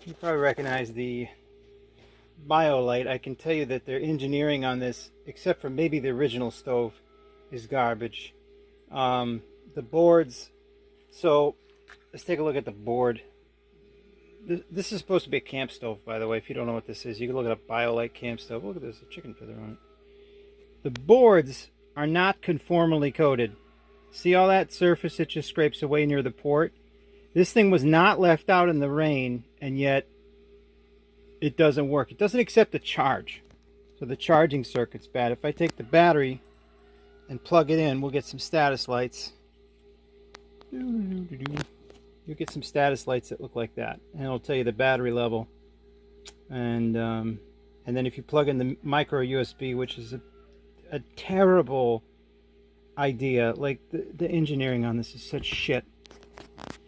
You probably recognize the Biolite. I can tell you that their engineering on this, except for maybe the original stove, is garbage. The boards, so let's take a look at the board. This is supposed to be a camp stove, by the way. If you don't know what this is, you can look at a Biolite camp stove. Look at this, a chicken feather on it. The boards are not conformally coated. See all that surface that just scrapes away near the port? This thing was not left out in the rain, and yet it doesn't work. It doesn't accept a charge. So the charging circuit's bad. If I take the battery and plug it in, we'll get some status lights. You'll get some status lights that look like that, and it'll tell you the battery level. And then if you plug in the micro USB, which is a terrible idea. Like the engineering on this is such shit.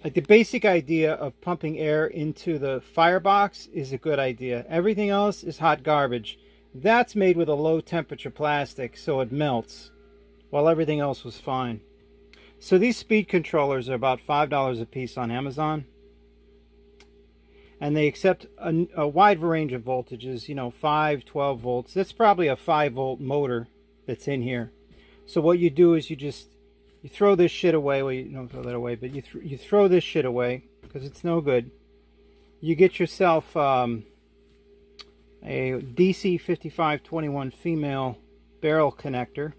Like the basic idea of pumping air into the firebox is a good idea. Everything else is hot garbage. That's made with a low temperature plastic, so it melts, while everything else was fine. So these speed controllers are about $5 a piece on Amazon. And they accept a wide range of voltages, you know, 5, 12 volts. That's probably a 5-volt motor that's in here. So what you do is you throw this shit away. Well, you don't throw that away, but you throw this shit away because it's no good. You get yourself a DC 5521 female barrel connector,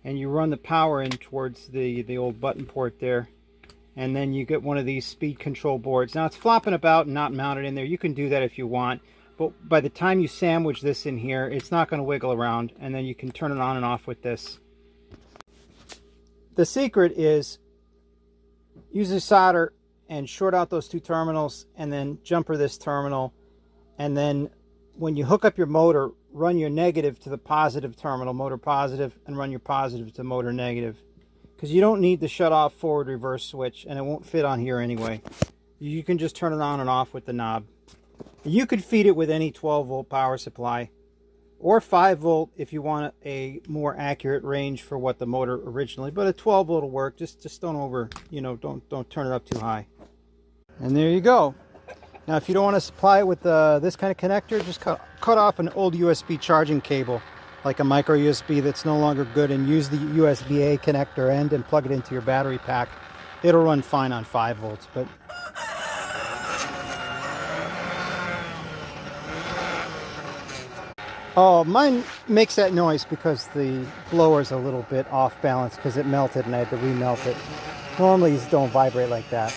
and you run the power in towards the old button port there, and then you get one of these speed control boards. Now it's flopping about and not mounted in there. You can do that if you want, but by the time you sandwich this in here, it's not going to wiggle around, and then you can turn it on and off with this. The secret is use a solder and short out those two terminals, and then jumper this terminal, and then when you hook up your motor, run your negative to the positive terminal, motor positive, and run your positive to motor negative, because you don't need the shut off forward reverse switch, and it won't fit on here anyway. You can just turn it on and off with the knob. You could feed it with any 12-volt power supply, or 5-volt if you want a more accurate range for what the motor originally, but a 12-volt will work. Just don't don't turn it up too high. And there you go. Now if you don't want to supply it with this kind of connector, just cut off an old USB charging cable, like a micro USB that's no longer good, and use the USB-A connector end and plug it into your battery pack. It'll run fine on 5 volts, but oh, mine makes that noise because the blower's a little bit off balance because it melted and I had to remelt it. Normally these don't vibrate like that.